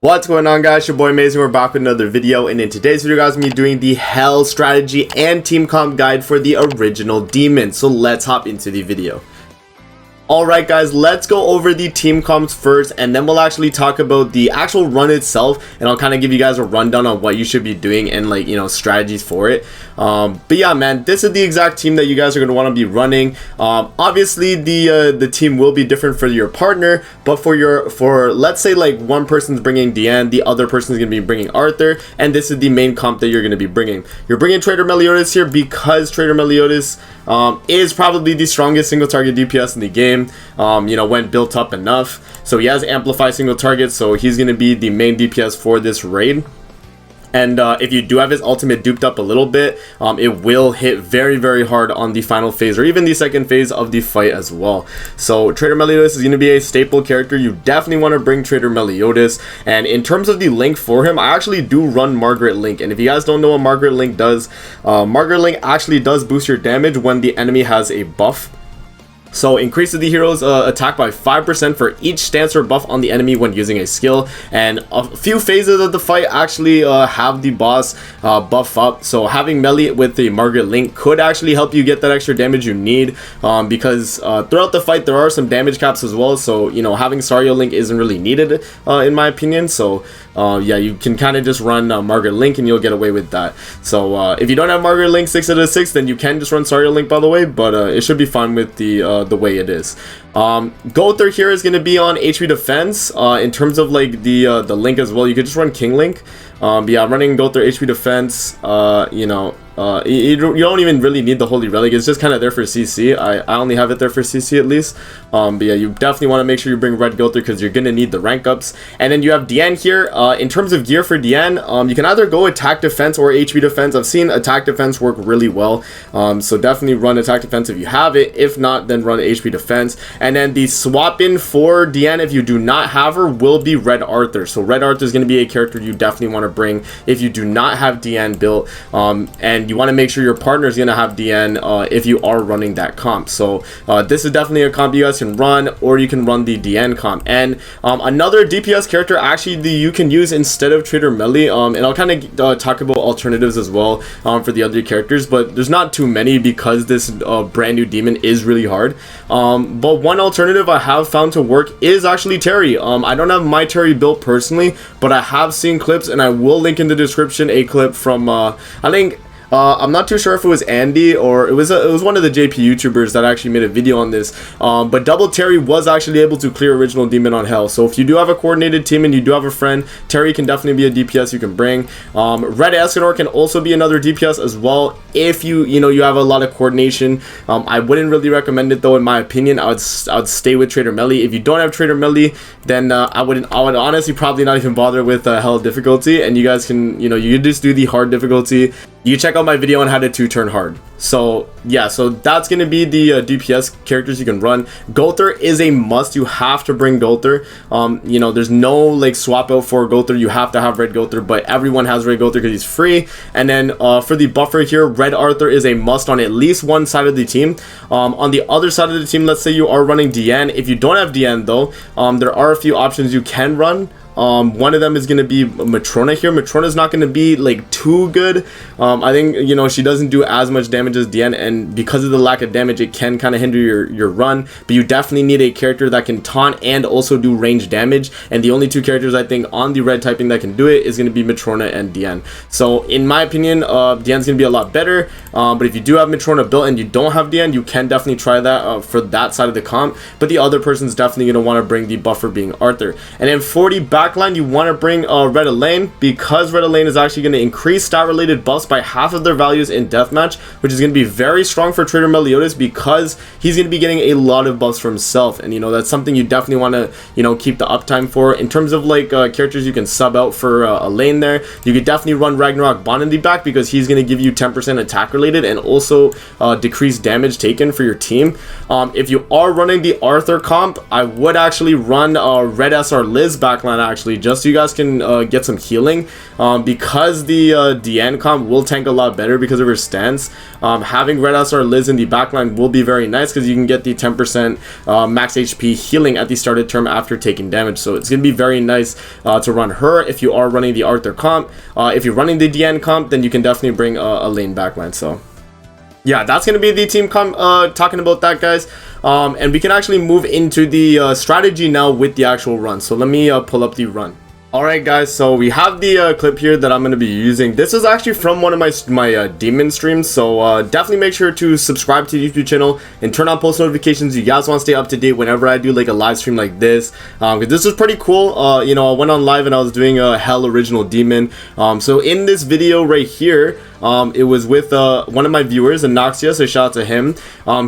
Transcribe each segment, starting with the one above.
What's going on, guys? Your boy Amazing. We're back with another video, and in today's video, guys, me doing the Hell strategy and team comp guide for the original Demon. So let's hop into the video. Alright guys, let's go over the team comps first, and then we'll actually talk about the actual run itself, and I'll kind of give you guys a rundown on what you should be doing and, like, you know, strategies for it. But yeah, man, this is the exact team that you guys are going to want to be running. Obviously the team will be different for your partner, but for let's say like one person's bringing Diane, the other person's going to be bringing Arthur, and this is the main comp that you're going to be bringing. You're bringing Trader Meliodas here because Trader Meliodas is probably the strongest single target DPS in the game. You know, when built up enough, so he has amplify single target, so he's going to be the main DPS for this raid. And if you do have his ultimate duped up a little bit, it will hit very hard on the final phase or even the second phase of the fight as well. So Trader Meliodas is going to be a staple character. You definitely want to bring Trader Meliodas. And in terms of the link for him, I actually do run Margaret Link. And if you guys don't know what Margaret Link does, Margaret Link actually does boost your damage when the enemy has a buff. So increases the hero's attack by 5% for each stance or buff on the enemy when using a skill, and a few phases of the fight actually have the boss buff up. So having melee with the Margaret Link could actually help you get that extra damage you need, because throughout the fight there are some damage caps as well. So, you know, having Sario Link isn't really needed in my opinion. So yeah, you can kind of just run Margaret Link and you'll get away with that. So if you don't have Margaret Link 6 out of 6, then you can just run Sario Link, by the way, but it should be fine with the way it is. Gowther here is going to be on HP defense. In terms of like the Link as well, you could just run King Link. But yeah, running Gowther HP defense, you know, you don't even really need the Holy Relic. It's just kind of there for CC. I only have it there for CC at least. But yeah, you definitely want to make sure you bring Red Gowther because you're going to need the rank ups. And then you have Diane here. In terms of gear for Diane, you can either go attack defense or HP defense. I've seen attack defense work really well. So definitely run attack defense if you have it. If not, then run HP defense. And then the swap in for Diane, if you do not have her, will be Red Arthur. So Red Arthur is going to be a character you definitely want to bring if you do not have Diane built. And you want to make sure your partner is going to have Diane if you are running that comp. So this is definitely a comp you guys can run, or you can run the Diane comp. And another DPS character actually you can use instead of Trader Melee, and I'll kind of talk about alternatives as well for the other characters, but there's not too many because this brand new demon is really hard. But one alternative I have found to work is actually Terry. I don't have my Terry built personally, but I have seen clips, and I will link in the description a clip from I think I'm not too sure if it was Andy or it was one of the JP YouTubers that actually made a video on this. But Double Terry was actually able to clear original demon on Hell. So if you do have a coordinated team and you do have a friend, Terry can definitely be a DPS you can bring. Red Escanor can also be another DPS as well if you have a lot of coordination. I wouldn't really recommend it though, in my opinion. I would stay with Trader Melee. If you don't have Trader Melee, then I would honestly probably not even bother with Hell difficulty, and you guys can you just do the hard difficulty. You check out my video on how to 2-turn hard. So yeah, so that's going to be the DPS characters you can run. Gowther is a must. You have to bring Gowther. There's no like swap out for Gowther. You have to have Red Gowther, but everyone has Red Gowther because he's free. And then for the buffer here, Red Arthur is a must on at least one side of the team. On the other side of the team, let's say you are running Diane. If you don't have Diane though, there are a few options you can run. One of them is going to be Matrona here. Matrona is not going to be like too good. I think she doesn't do as much damage as Diane, and because of the lack of damage, it can kind of hinder your run. But you definitely need a character that can taunt and also do range damage, and the only two characters I think on the red typing that can do it is going to be Matrona and Diane. So in my opinion, Diane's going to be a lot better. But if you do have Matrona built and you don't have Diane, you can definitely try that for that side of the comp. But the other person's definitely going to want to bring the buffer being Arthur. And then 40 backline, you want to bring Red Elaine, because Red Elaine is actually going to increase stat related buffs by half of their values in deathmatch, which is going to be very strong for Trader Meliodas because he's going to be getting a lot of buffs for himself. And that's something you definitely want to keep the uptime for. In terms of like characters you can sub out for Elaine there, you could definitely run Ragnarok Bond in the back because he's going to give you 10% attack related and also decreased damage taken for your team. If you are running the Arthur comp, I would actually run Red SR Liz backline actually, just so you guys can get some healing, because the Diane comp will tank a lot better because of her stance. Having Red SR Liz in the backline will be very nice because you can get the 10% max HP healing at the start of turn after taking damage. So it's going to be very nice to run her if you are running the Arthur comp. If you're running the Diane comp, then you can definitely bring a lane backline. So yeah, that's going to be the team comp talking about that, guys. And we can actually move into the strategy now with the actual run. So let me pull up the run. Alright guys, so we have the clip here that I'm going to be using. This is actually from one of my demon streams, so definitely make sure to subscribe to the YouTube channel and turn on post notifications. You guys want to stay up to date whenever I do like a live stream like this, because this is pretty cool. You know, I went on live and I was doing a Hell original demon. So in this video right here, it was with one of my viewers, Anoxia, so shout out to him.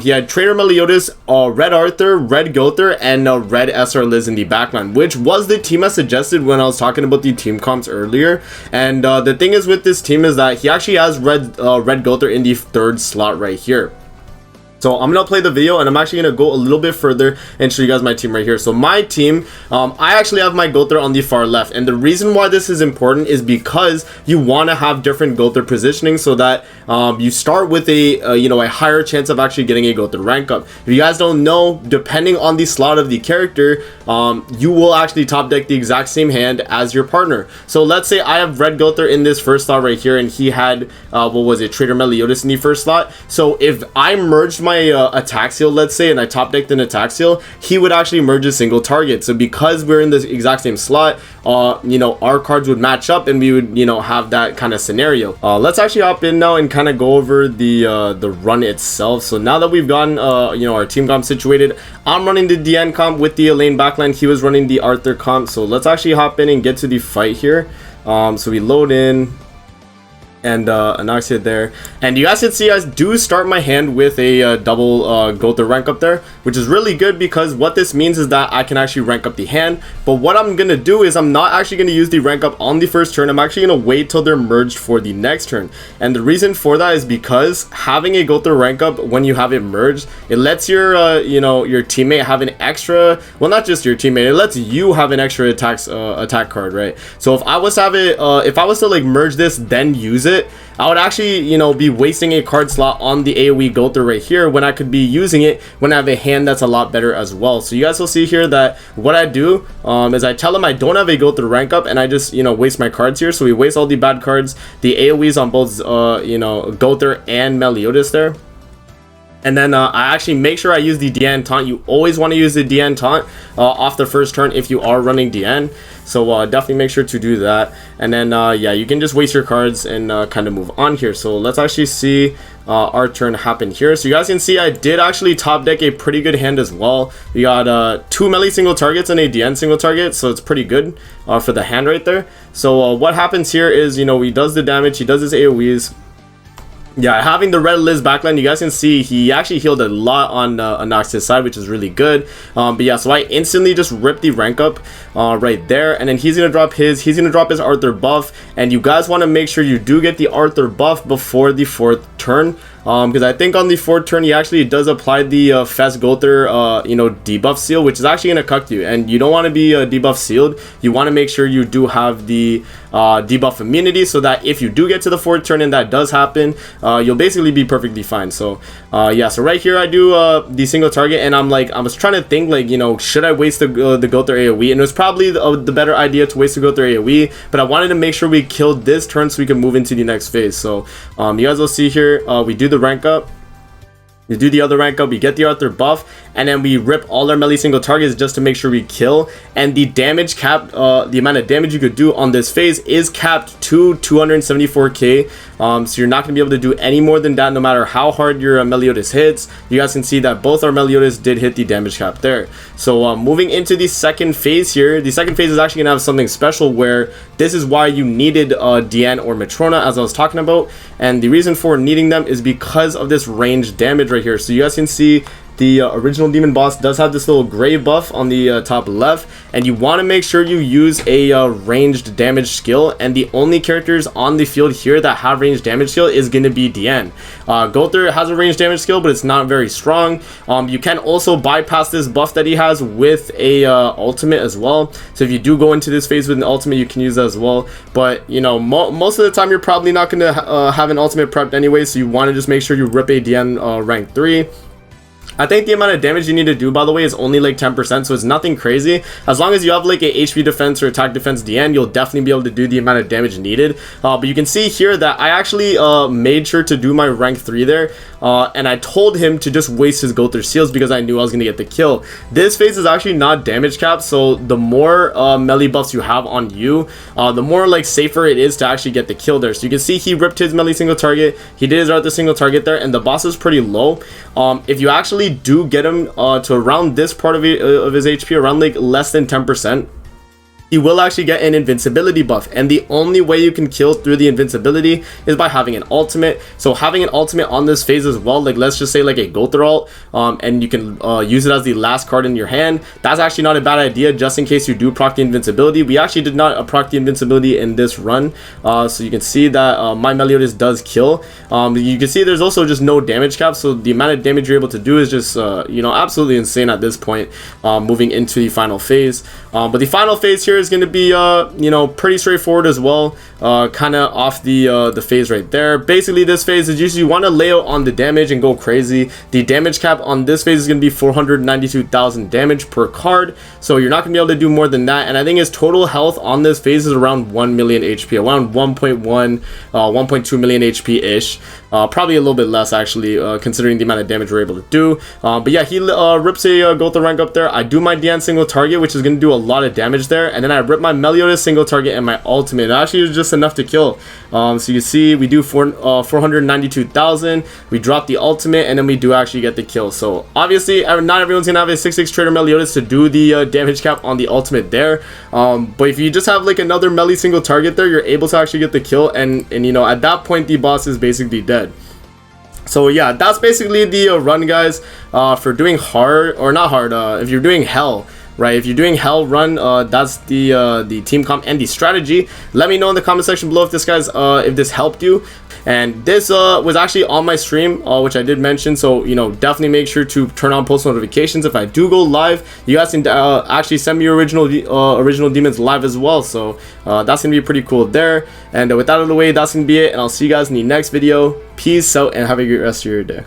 He had Trader Meliodas, Red Arthur, Red Gother, and Red SR Liz in the backline, which was the team I suggested when I was talking about the team comps earlier. And the thing is with this team is that he actually has Red Gother in the 3rd slot right here. So I'm gonna play the video and I'm actually gonna go a little bit further and show you guys my team right here. So my team, I actually have my Gother on the far left, and the reason why this is important is because you want to have different Gother positioning so that you start with a you know, a higher chance of actually getting a Gother rank up. If you guys don't know, depending on the slot of the character, you will actually top deck the exact same hand as your partner. So let's say I have Red Gother in this 1st slot right here, and he had what was it, Trader Meliodas in the 1st slot. So if I merged my attack seal, let's say, and I top decked an attack seal, he would actually merge a single target. So because we're in the exact same slot, you know, our cards would match up and we would, you know, have that kind of scenario. Let's actually hop in now and kind of go over the run itself. So now that we've gotten you know, our team comp situated, I'm running the Diane comp with the Elaine backline. He was running the Arthur comp. So let's actually hop in and get to the fight here. So we load in, and Anoxia there, and you guys can see I do start my hand with a double Gother rank up there, which is really good because what this means is that I can actually rank up the hand. But what I'm gonna do is I'm not actually gonna use the rank up on the 1st turn. I'm actually gonna wait till they're merged for the next turn, and the reason for that is because having a Gother rank up when you have it merged, it lets your you know, your teammate have an extra, well, not just your teammate, it lets you have an extra attack card, right? So if I was to have it if I was to like merge this then use it, I would actually, you know, be wasting a card slot on the AoE Gother right here when I could be using it when I have a hand that's a lot better as well. So you guys will see here that what I do is I tell him I don't have a Gother rank up, and I just, you know, waste my cards here. So we waste all the bad cards, the AoEs on both you know, Gother and Meliodas there. And then I actually make sure I use the Diane taunt. You always want to use the Diane taunt off the 1st turn if you are running Diane. So definitely make sure to do that. And then yeah, you can just waste your cards and kind of move on here. So let's actually see our turn happen here. So you guys can see I did actually top deck a pretty good hand as well. We got 2 melee single targets and a Diane single target, so it's pretty good for the hand right there. So what happens here is, you know, he does the damage, he does his AoEs. Yeah, having the Red Liz backline, you guys can see he actually healed a lot on Anoxia's side, which is really good. But yeah, so I instantly just ripped the rank up right there, and then he's gonna drop his Arthur buff, and you guys want to make sure you do get the Arthur buff before the 4th turn. Because I think on the 4th turn he actually does apply the Fest Gother you know, debuff seal, which is actually gonna cuck you, and you don't want to be debuff sealed. You want to make sure you do have the debuff immunity, so that if you do get to the 4th turn and that does happen, you'll basically be perfectly fine. So yeah, so right here I do the single target, and I was trying to think, like, you know, should I waste the Gother AoE, and it was probably the better idea to waste the Gother AoE, but I wanted to make sure we killed this turn so we can move into the next phase. So you guys will see here, we do the rank up, we do the other rank up, we get the Arthur buff, and then we rip all our melee single targets just to make sure we kill. And the damage cap, the amount of damage you could do on this phase is capped to 274k. So you're not going to be able to do any more than that no matter how hard your Meliodas hits. You guys can see that both our Meliodas did hit the damage cap there. So moving into the 2nd phase here, the 2nd phase is actually going to have something special, where this is why you needed Diane or Matrona, as I was talking about. And the reason for needing them is because of this range damage right here. So you guys can see the original demon boss does have this little gray buff on the top left, and you want to make sure you use a ranged damage skill, and the only characters on the field here that have ranged damage skill is going to be Diane. Gowther has a ranged damage skill, but it's not very strong. You can also bypass this buff that he has with a ultimate as well, so if you do go into this phase with an ultimate, you can use that as well. But you know, most of the time you're probably not going to have an ultimate prepped anyway, so you want to just make sure you rip a Diane rank 3. I think the amount of damage you need to do, by the way, is only like 10%, so it's nothing crazy. As long as you have like a HP defense or attack defense Diane, you'll definitely be able to do the amount of damage needed. But you can see here that I actually made sure to do my rank 3 there, and I told him to just waste his Gowther seals because I knew I was going to get the kill. This phase is actually not damage capped, so the more melee buffs you have on you, the more like safer it is to actually get the kill there. So you can see he ripped his melee single target, he did his other single target there, and the boss is pretty low. If you actually do get him to around this part of his HP, around like less than 10%, he will actually get an invincibility buff, and the only way you can kill through the invincibility is by having an ultimate. So having an ultimate on this phase as well, like let's just say like a Gowther ult, and you can use it as the last card in your hand, that's actually not a bad idea, just in case you do proc the invincibility. We actually did not proc the invincibility in this run, so you can see that my Meliodas does kill. You can see there's also just no damage cap, so the amount of damage you're able to do is just you know, absolutely insane at this point, moving into the final phase. But the final phase here is going to be you know, pretty straightforward as well, kind of off the phase right there. Basically this phase is usually you want to lay out on the damage and go crazy. The damage cap on this phase is going to be 492,000 damage per card, so you're not going to be able to do more than that. And I think his total health on this phase is around 1 million HP, around 1.1 1.2 million HP ish, probably a little bit less actually, considering the amount of damage we're able to do. But yeah, he rips a Gowther rank up there. I do my Diane single target, which is going to do a lot of damage there, and then I rip my Meliodas single target and my ultimate. It actually is just enough to kill. So you see we do 492,000, we drop the ultimate, and then we do actually get the kill. So obviously not everyone's gonna have a 6/6 Trader Meliodas to do the damage cap on the ultimate there, but if you just have like another melee single target there, you're able to actually get the kill, and you know, at that point the boss is basically dead. So yeah, that's basically the run, guys, for doing hard, or not hard, if you're doing hell. Right, if you're doing hell run, that's the team comp and the strategy. Let me know in the comment section below if this helped you. And this was actually on my stream, which I did mention, so you know, definitely make sure to turn on post notifications. If I do go live, you guys can actually send me your original demons live as well, so that's gonna be pretty cool there. And with that out of the way, that's gonna be it, and I'll see you guys in the next video. Peace out and have a great rest of your day.